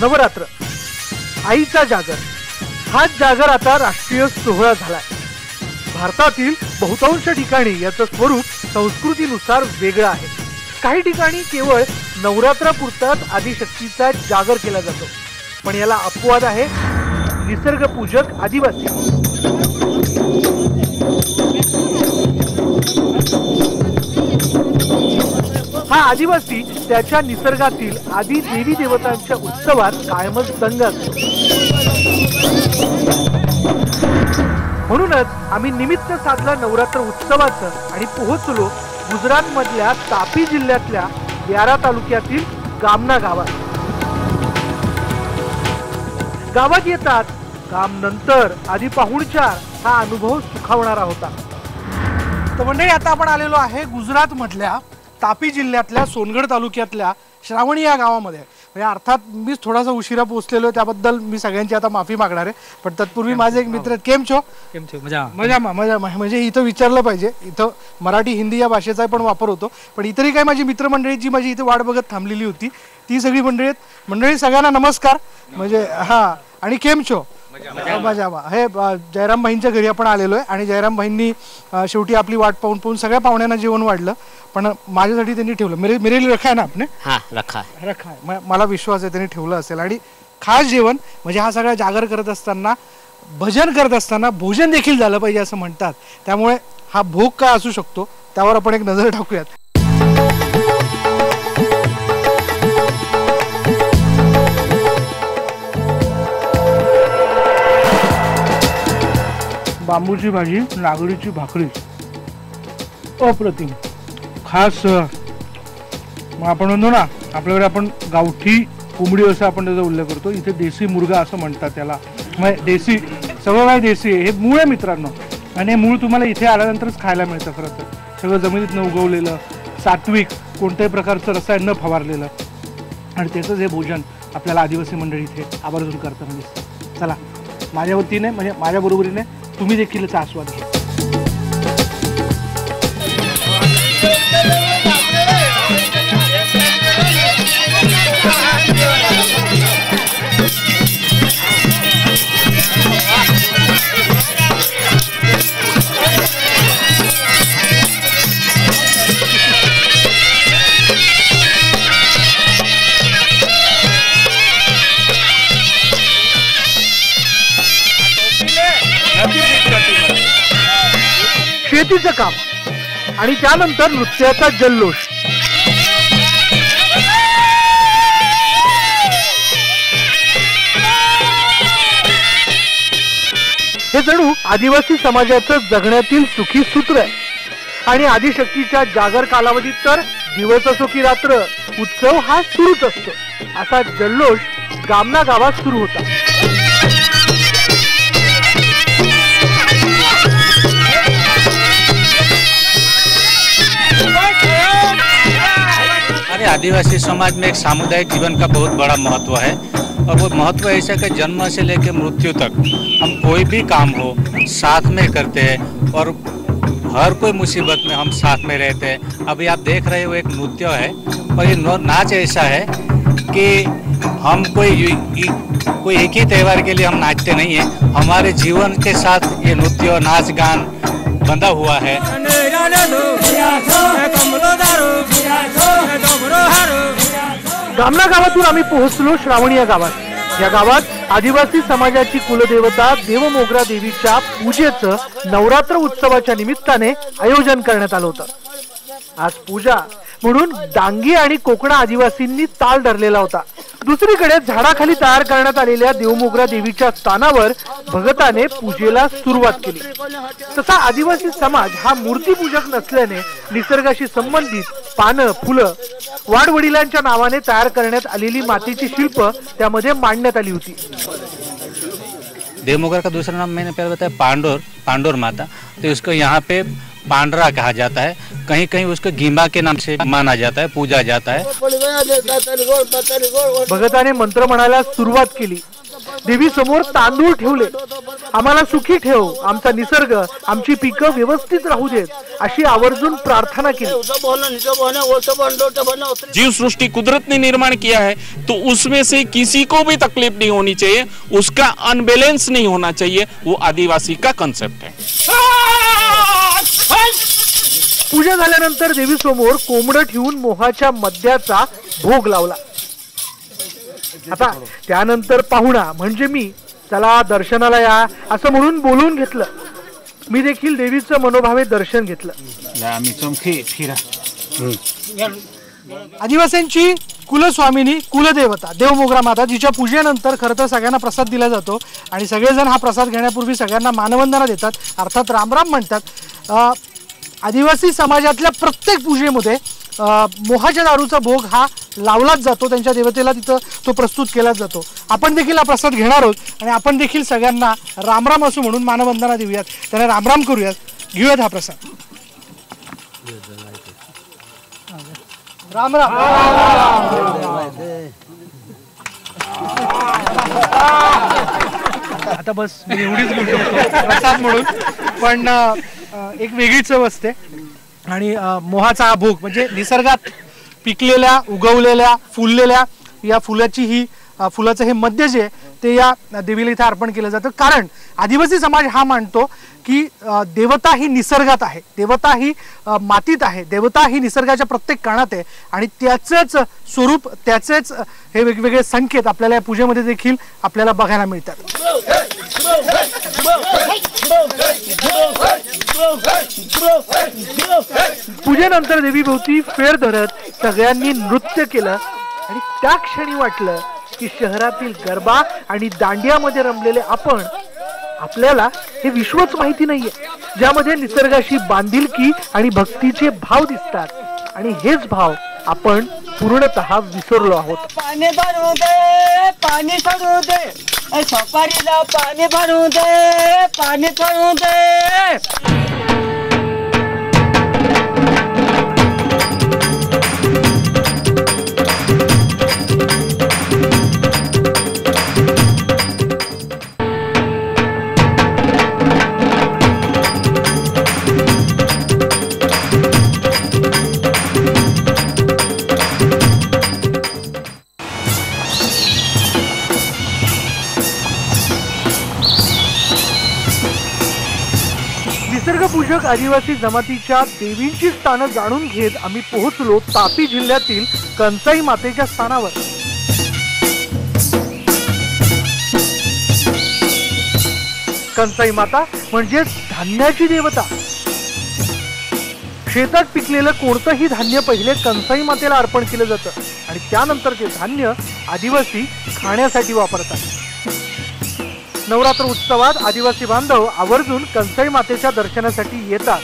नवरात्र, आईचा जागर, हाच जागर आता राष्ट्रीय सोहळा झालाय. भारतातील बहुतांश ठिकाणी याचं स्वरूप संस्कृतीनुसार वेगळं आहे. काही ठिकाणी केवळ नवरात्रापुरताच आदिशक्तीचा जागर केला जातो, पण याला अपवाद आहे निसर्गपूजक आदिवासी. हा आदिवासी त्याच्या निसर्गातील आदी देवी देवतांच्या उत्सवात कायमच दंग असतो. म्हणूनच आम्ही निमित्त साधलं नवरात्र उत्सवाचं आणि पोहोचलो गुजरात मधल्या तापी जिल्ह्यातल्या व्यारा तालुक्यातील गामना गावात. गावात येतात काम नंतर आधी पाहुणचार हा अनुभव सुखावणारा होता. तर मंडळी, आता आपण आलेलो आहे गुजरात मधल्या तापी जिल्ह्यातल्या सोनगड तालुक्यातल्या श्रावणी या गावामध्ये. म्हणजे अर्थात मी थोडासा उशिरा पोहोचलेलो आहे, त्याबद्दल मी सगळ्यांची आता माफी मागणार आहे. पण तत्पूर्वी माझे एक मित्र आहेत. केम छो? मजा म्हणजे इथं विचारलं पाहिजे, इथं मराठी हिंदी या भाषेचा पण वापर होतो. पण इतरही काही माझी मित्रमंडळी जी माझी इथे वाट बघत थांबलेली होती ती सगळी मंडळी आहेत. मंडळी सगळ्यांना नमस्कार. म्हणजे हा, आणि केम छो? मजा. हे जयराम भाईंच्या घरी आपण आलेलो आहे आणि जयराम भाईंनी शेवटी आपली वाट पाहून सगळ्या पाहुण्यांना जेवण वाढलं, पण माझ्यासाठी त्यांनी ठेवलं. मेरे लिए रखा है ना आपने? हाँ, रखा है. मला विश्वास आहे त्यांनी ठेवलं असेल. आणि खास जेवण म्हणजे हा सगळा जागर करत असताना, भजन करत असताना भोजन देखील झालं पाहिजे असं म्हणतात. त्यामुळे हा भोग काय असू शकतो त्यावर आपण एक नजर टाकूयात. बांबूची भाजी, नागरीची भाकरी, अप्रतिम. खास मग आपण म्हणतो ना आपल्याकडे आपण गावठी कोंबडी असं आपण त्याचा उल्लेख करतो, इथे देसी मुर्गा असं म्हणतात त्याला. मग देसी सगळं काय देसी आहे, हे मूळ आहे मित्रांनो. आणि हे मूळ तुम्हाला इथे आल्यानंतरच खायला मिळतं. खरं तर सगळं जमिनीतनं उगवलेलं, सात्विक, कोणत्याही प्रकारचं रसायन न फवारलेलं, आणि त्याचंच हे भोजन आपल्याला आदिवासी मंडळी इथे आवर्जून करताना दिसतं. चला, माझ्या वतीने म्हणजे माझ्या बरोबरीने तुम्ही देखील याचा आस्वाद घ्या. शेतीचं काम आणि त्यानंतर नृत्याचा जल्लोष. हे जणू आदिवासी समाजाचं जगण्यातील सुखी सूत्र आहे. आणि आदिशक्तीच्या जागर कालावधीत तर दिवस असो की रात्र उत्सव हा सुरूच असतो. असा जल्लोष गामना गावात सुरू होता. आदिवासी समाज में एक सामुदायिक जीवन का बहुत बड़ा महत्व है. और वो महत्व ऐसा कि जन्म से लेकर मृत्यु तक हम कोई भी काम हो साथ में करते हैं और हर कोई मुसीबत में हम साथ में रहते हैं. अभी आप देख रहे हो एक नृत्य है और ये नाच ऐसा है कि हम कोई एक ही त्यौहार के लिए हम नाचते नहीं हैं. हमारे जीवन के साथ ये नृत्य नाच गान बंधा हुआ है. गामना गावातून आम्ही पोहोचलो श्रावणी या गावात. या गावात आदिवासी समाजाची कुलदेवता देवमोगरा देवीच्या पूजेचं नवरात्र उत्सवाच्या निमित्ताने आयोजन करण्यात आलं होतं. आज पूजा म्हणून डांगी आणि कोकणा आदिवासींनी ताल धरलेला होता. दुसरीकडे झाडाखाली तयार करण्यात आलेल्या देवमोगरा देवीच्या स्थानावर भगताने पूजेला सुरुवात केली. तसा आदिवासी समाज हा मूर्तीपूजक नसल्याने निसर्गाशी संबंधित पानं, फुलं, वाडवडिलांच्या नावाने तयार करण्यात आलेली मातीची शिल्प त्यामध्ये मांडण्यात आली होती. देवमोगरा का दूसरा नाम मैंने पहले बताया पांडोर माता. तो इसको यहाँ पे पांडरा कहा जाता है, कहीं कहीं उसको गीमा के नाम से माना जाता है, पूजा जाता है। भगताने मंत्र म्हणायला सुरुवात केली। देवी समोर तांदूळ ठेवले। आम्हाला सुखी ठेव, आमचा निसर्ग, आमची पिकं व्यवस्थित राहू देत अशी आवर्जून प्रार्थना केली। जीव सृष्टि कुदरत ने निर्माण किया है तो उसमें से किसी को भी तकलीफ नहीं होनी चाहिए, उसका अनबैलेंस नहीं होना चाहिए, वो आदिवासी का कंसेप्ट है। पूजा झाल्यानंतर देवी समोर कोंबडं ठेवून मोहाच्या मद्याचा भोग लावला। आता त्यानंतर पाहुणा म्हणजे मी चला दर्शनाला या असं म्हणून बोलून घेतलं। मी देखील देवीचं मनोभावे दर्शन घेतलं। आदिवासींची कुलस्वामिनी कुलदेवता देवमोगरा माता जिच्या पूजेनंतर खरं तर सगळ्यांना प्रसाद दिला जातो आणि सगळेजण हा प्रसाद घेण्यापूर्वी सगळ्यांना मानवंदना देतात, अर्थात रामराम म्हणतात। आदिवासी समाजातल्या प्रत्येक पूजेमध्ये मोहाच्या दारूचा भोग हा लावलाच जातो, त्यांच्या देवतेला तिथं तो प्रस्तुत केला जातो। आपण देखील हा प्रसाद घेणार आहोत आणि आपण देखील सगळ्यांना रामराम असू म्हणून मानवंदना देऊयात, त्यांना रामराम करूयात, घेऊयात हा प्रसाद। राम राम। आता बस मी एवढीच घेऊ शकतो प्रसाद म्हणून, पण एक वेगळी चव असते आणि मोहाचा हा भोग म्हणजे निसर्गात पिकलेल्या उगवलेल्या फुललेल्या या फुलाची ही फुलाचं हे मध्य जे ते या देवीला इथे अर्पण केलं जातं। कारण आदिवासी समाज हा मानतो की देवता ही निसर्गात आहे, देवता ही मातीत आहे, देवता ही निसर्गाच्या प्रत्येक कणात आहे आणि त्याचेच स्वरूप त्याचेच हे वेगवेगळे संकेत आपल्याला या पूजेमध्ये देखील आपल्याला बघायला मिळतात। पूजेनंतर देवी भोवती फेर धरत सगळ्यांनी नृत्य केलं आणि त्या क्षणी वाटलं की शहरातील गरबा आणि दांडियामध्ये रमलेले आपण आपल्याला हे विश्वच माहिती नाहीये, ज्यामध्ये निसर्गाशी बांधिलकी आणि भक्तीचे भाव दिसतात आणि हेच भाव आपण पूर्णतः विसरलो आहोत। पाणी भरू दे, पाणी भरू दे, सफारीला पाणी भरू दे, पाणी भरू दे। निसर्गपूजक आदिवासी जमातीच्या देवींची स्थानं जाणून घेत आम्ही पोहोचलो तापी जिल्ह्यातील कंसाई मातेच्या स्थानावर। कंसाई माता म्हणजे धान्याची देवता। शेतात पिकलेलं कोणतंही धान्य पहिले कंसाई मातेला अर्पण केलं जातं आणि त्यानंतर ते धान्य आदिवासी खाण्यासाठी वापरतात। नवरात्र उत्सवात आदिवासी बांधव आवर्जून कंसाई मातेच्या दर्शनासाठी येतात।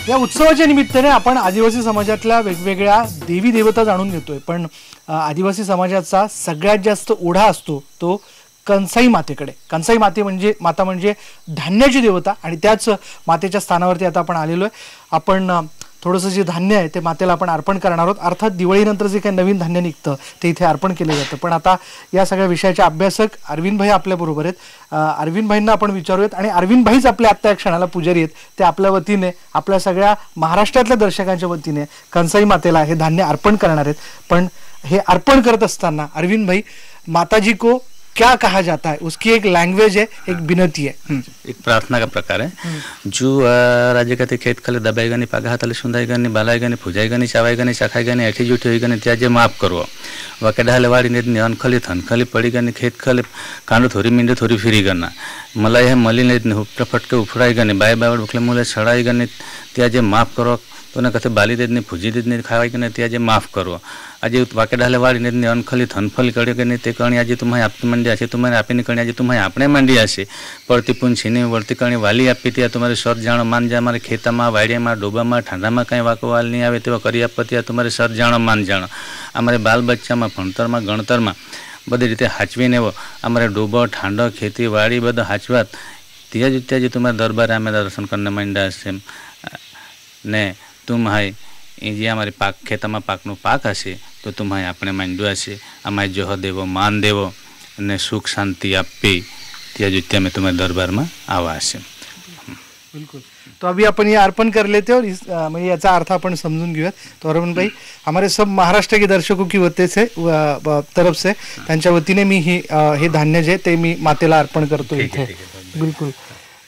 या उत्सवाच्या निमित्ताने आपण आदिवासी समाजातल्या वेगवेगळ्या देवी देवता जाणून घेतोय, पण आदिवासी समाजाचा सगळ्यात जास्त ओढा असतो तो कंसाई मातेकडे। कंसाई माता म्हणजे धान्याची देवता आणि त्याच मातेच्या स्थानावरती आता आपण आलेलो आहे। आपण थोडंसं जे धान्य आहे ते मातेला आपण अर्पण करणार आहोत, अर्थात दिवाळीनंतर जे काही नवीन धान्य निघतं ते इथे अर्पण केलं जातं। पण आता या सगळ्या विषयाचे अभ्यासक अरविंद भाई आपल्या बरोबर आहेत। अरविंद भाईंना आपण विचारूयात आणि अरविंद भाईच आपल्या आत्ता या क्षणाला पुजारी आहेत, ते आपल्या वतीने आपल्या सगळ्या महाराष्ट्रातल्या दर्शकांच्या वतीने कंसाई मातेला हे धान्य अर्पण करणार आहेत। पण हे अर्पण करत असताना अरविंद भाई, माताजी को क्या कहा जाता है, उसकी एक लैंग्वेज है, एक बिनती है, एक प्रार्थना का प्रकार है। जो राज्य का खेत खाली दबाएगा नहीं, पागा हाथाले सुंदाएगा नहीं, बालाएगा नहीं, फुजाएगा नहीं, चावाएगा नहीं, चाखाएगा नहीं, ऐठी जुठी होएगा नहीं, त्याजे माफ करो। वकेडाले वाड़ी नहीं, अनखली थनखली पड़ेगा नहीं, खेत खाली कांडो थोड़ी मिंडे थोड़ी फिरी करना, मला यह मली नहीं, हुपटा फटके उफड़ाएगा नहीं, बाय बाय बुखले मुले छड़ाएगा नहीं, त्याजे माफ करो। तो ने कहते बाली देने फूजी देने खावा के नहीं आज माफ करो आज वाके डाले वाली ने अनखलित हनफल करे के नहीं कणी आज तुम्हें आपकी मंडी आसे तुम्हारे आपी कणी आज तुम्हें आपने मंडी आसे पड़ती पुन छीनी वरती कणी वाली आपी त्या तुम्हारे सर जाणो मान जा मारे खेता में वाड़िया में डोबा में ठंडा में कहीं वाको वाल नहीं आवे तेवा करी आपत्या तुम्हारे सर जाणो मान जाणो अमरे बाल बच्चा में भणतर में गणतर में बधी रीते हाचवीने अमरे डोबो ठांडो खेती वाड़ी बधो हाचवात त्याज तुम्हारे दरबार आमे दर्शन करने मंडा से ने तुम हाय जे अमरी पाक खेता में पाकनो पाक हसे तो तुम्हें अपने मंडू हसे अमाय जोह देवो मान देवो ने सुख शांति आपे त्याज में तुम्हारे दरबार में आवा हसे। बिल्कुल, तो अभी अपन ये अर्पण कर लेते हैं और इस मतलब याचा अर्थ अपन समझून घेऊयात। तो अरविंद भाई, हमारे सब महाराष्ट्र के दर्शकों की वते से तरफ से त्यांच्या वतीने मी हे धान्य जे ते मी मातेला अर्पण करतो इथे। बिल्कुल,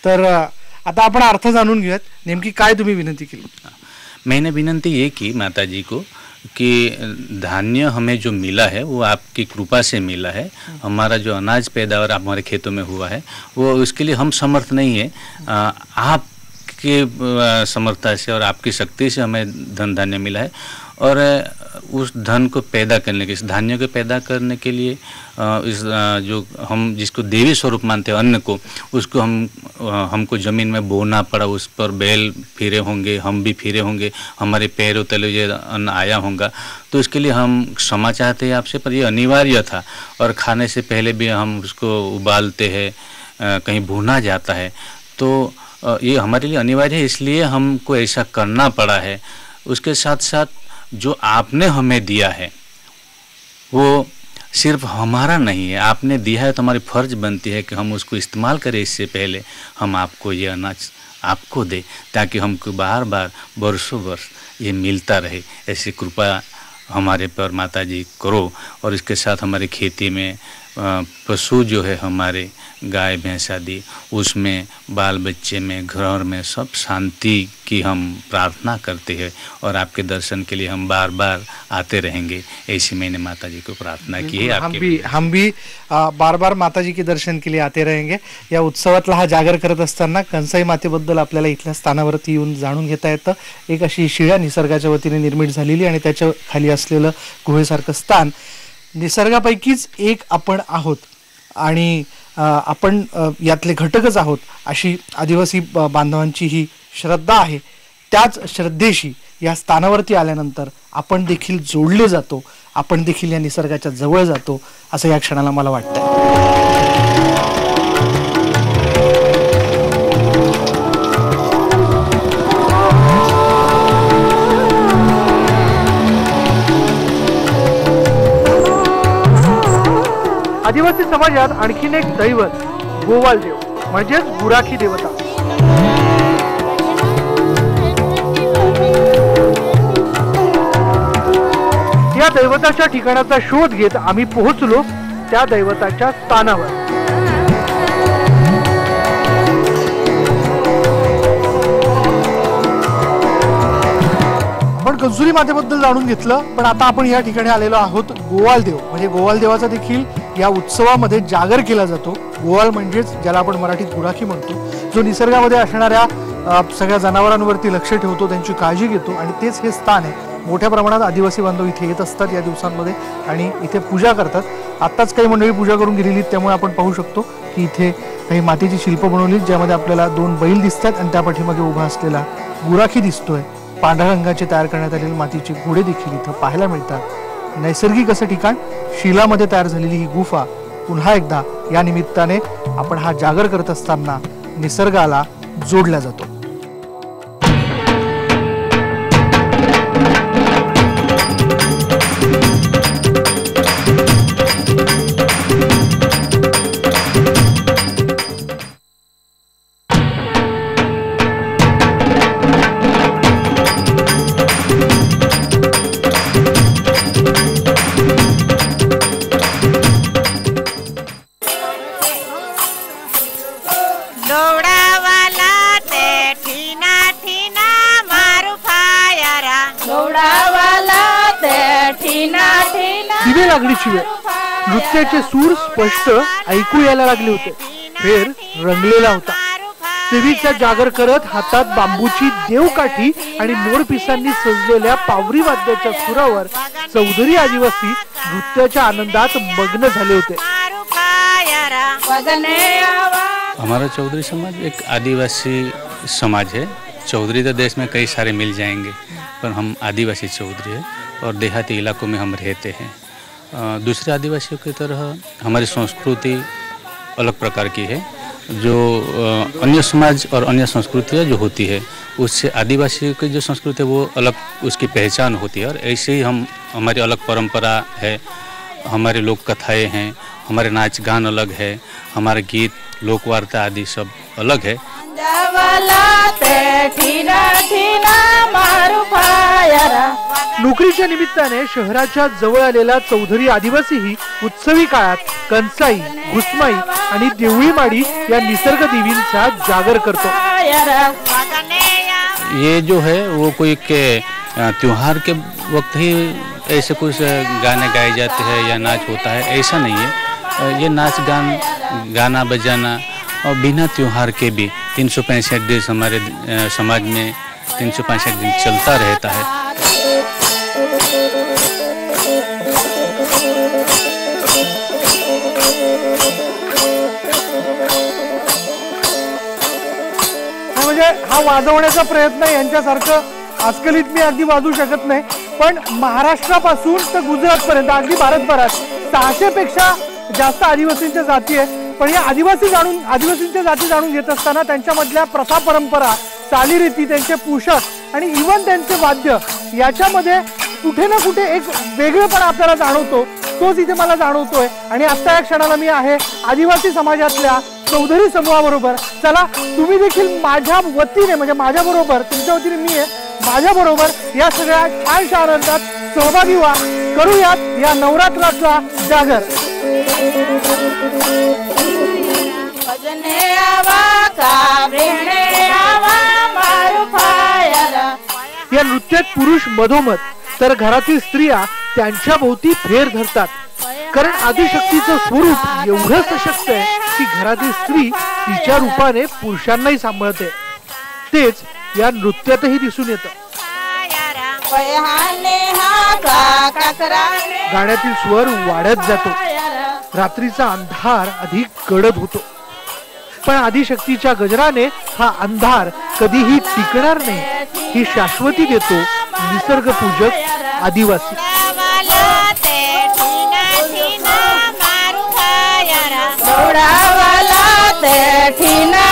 तर आता आपण अर्थ जाणून घेऊयात, नेमकी काय तुम्ही विनंती केली? मैंने विनंती ये की माता जी को कि धान्य हमें जो मिला है वो आपकी कृपा से मिला है। हमारा जो अनाज पैदावार हमारे खेतों में हुआ है वो उसके लिए हम समर्थ नहीं है, आपके समर्था से और आपकी शक्ति से हमें धन धान्य मिला है। और उस धन को पैदा करने के, इस धान्य को पैदा करने के लिए इस जो हम जिसको देवी स्वरूप मानते हैं अन्न को, उसको हमको ज़मीन में बोना पड़ा, उस पर बैल फिरे होंगे, हम भी फिरे होंगे, हमारे पैरों तले ये अन्न आया होगा। तो इसके लिए हम क्षमा चाहते हैं आपसे, पर ये अनिवार्य था और खाने से पहले भी हम उसको उबालते हैं, कहीं भुना जाता है, तो ये हमारे लिए अनिवार्य है, इसलिए हमको ऐसा करना पड़ा है। उसके साथ साथ जो आपने हमें दिया है वो सिर्फ हमारा नहीं है, आपने दिया है तो हमारी फर्ज बनती है कि हम उसको इस्तेमाल करें। इससे पहले हम आपको ये अनाज आपको दे, ताकि हमको बार बार वर्षों वर्ष ये मिलता रहे। ऐसी कृपा हमारे पर माता जी करो। और इसके साथ हमारी खेती में पशु जो है हमारे गाय भैंस आदि, उसमें बाल बच्चे में घर में सब शांति की हम प्रार्थना करते हैं और आपके दर्शन के लिए हम बार बार आते रहेंगे। ऐसी मैंने माता जी को प्रार्थना की है। हम भी बार बार माता जी के दर्शन के लिए आते रहेंगे। या उत्सवातला हा जागर करत असताना कंसाई मातेबद्दल आपल्याला इथल्या स्थानावरती येऊन जाणून घेता येतं। एक अशी शिळा निसर्गाच्या वतीने निर्मित झालेली आणि त्याच्या खाली असलेलं गुहेसारखं स्थान, निसर्गापैकीच एक आपण आहोत आणि आपण यातले घटकच आहोत, अशी आदिवासी बांधवांची ही श्रद्धा आहे। त्याच श्रद्धेशी या स्थानावरती आल्यानंतर आपण देखील जोडले जातो, आपण देखील या निसर्गाच्या जवळ जातो, असं या क्षणाला मला वाटतं। आदिवासी समाजात आणखीन एक दैवत गोवाल देव म्हणजेच गुराखी देवता। या दैवताच्या ठिकाणाचा शोध घेत आम्ही पोहोचलो त्या दैवताच्या स्थानावर। आपण कंसुली मातेबद्दल जाणून घेतलं, पण आता आपण या ठिकाणी आलेलो आहोत गोवाल देव, म्हणजे गोवाल देवाचा देखील या उत्सवामध्ये जागर केला जातो। गोवाल म्हणजेच ज्याला आपण मराठीत गुराखी म्हणतो, जो निसर्गामध्ये असणाऱ्या सगळ्या जनावरांवरती लक्ष ठेवतो, त्यांची काळजी घेतो आणि तेच हे स्थान आहे। मोठ्या प्रमाणात आदिवासी बांधव इथे येत असतात या दिवसांमध्ये आणि इथे पूजा करतात। आत्ताच काही मंडळी पूजा करून गेलेली, त्यामुळे आपण पाहू शकतो की इथे काही मातीची शिल्प बनवली, ज्यामध्ये आपल्याला 2 बैल दिसतात आणि त्या पाठीमागे उभा असलेला गुराखी दिसतोय। पांढऱ्या रंगाचे तयार करण्यात आलेले मातीचे घोडे देखील इथं पाहायला मिळतात। नैसर्गिक असं ठिकाण, शिलामध्ये तयार झालेली ही गुफा, पुन्हा एकदा या निमित्ताने आपण हा जागर करत असताना निसर्गाला जोडला जातो। दिवे लागलीची वेळ, नृत्याचे सूर स्पष्ट ऐकू यायला लागले होते, फेर रंगलेला होता। देवीचा जागर करत हातात बांबूची देवकाठी आणि मोरपिसांनी सजलेल्या पावरी वाद्याच्या सुरावर चौधरी आदिवासी नृत्याच्या आनंदात मग्न झाले होते। हमारा चौधरी समाज एक आदिवासी समाज है। चौधरी तो देश में कई सारे मिल जाएंगे, पर हम आदिवासी चौधरी है और देहाती इलाकों में हम रहते हैं। दूसरे आदिवासियों की तरह हमारी संस्कृति अलग प्रकार की है। जो अन्य समाज और अन्य संस्कृतियाँ जो होती है उससे आदिवासियों की जो संस्कृति है वो अलग उसकी पहचान होती है। और ऐसे ही हमारी अलग परंपरा है, हमारे लोक कथाएँ हैं, हमारे नाच गान अलग है, हमारे गीत लोकवार्ता आदि सब अलग है। नोकरीच्या निमित्ताने शहराच्या जवळ आलेला चौधरी आदिवासीही उत्सवी काळात कंसाई, घुसमाई आणि देवळी माडी या निसर्ग देवींचा जागर करतो। ये जो है वो कोई के त्योहार के वक्त ही ऐसे कुछ गाने गाए जाते हैं या नाच होता है, ऐसा नहीं है। ये नाच गाना बजाना और बिना त्योहार के भी 365 दिन हमारे समाज में 365 दिन चलता रहता है। म्हणजे हा वाजवण्याचा प्रयत्न यांच्यासारखं आजकालीत मी अगदी वाजवू शकत नाही, पण महाराष्ट्रापासून तर गुजरातपर्यंत अगदी भारतभरात 600 पेक्षा जास्त आदिवासींच्या जाती आहेत। पण या आदिवासींच्या जाती जाणून घेत असताना त्यांच्यामधल्या प्रथा परंपरा, चालीरीती, त्यांचे पोशाख आणि इव्हन त्यांचे वाद्य याच्यामध्ये कुठे ना कुठे एक वेगळेपणा आपल्याला जाणवतो। तोच इथे मला जाणवतोय आणि आता या क्षणाला मी आहे आदिवासी समाजातल्या चौधरी समूहाबरोबर। चला तुम्ही देखील माझ्या वतीने म्हणजे माझ्या बरोबर, तुमच्या वतीने मी आहे, माझ्या बरोबर या सगळ्या छानशा आनंदात सहभागी व्हा। करूयात या नवरात्राचा जागर। या नृत्यात पुरुष मधोमध तर घरातील स्त्रिया त्यांच्या भोवती फेर धरतात, कारण आदिशक्तीचं स्वरूप एवढं सशक्त आहे की घरातील स्त्री तिच्या रूपाने पुरुषांनाही सांभाळते। तेच या नृत्यातही दिसून येतं। गाण्यातील स्वर वाढत जातो, रात्रीचा अंधार अधिक गडद होतो, पण आदिशक्तीच्या गजराने हा अंधार कधीही टिकणार नाही ही शाश्वती देतो निसर्ग पूजक आदिवासी। ठीना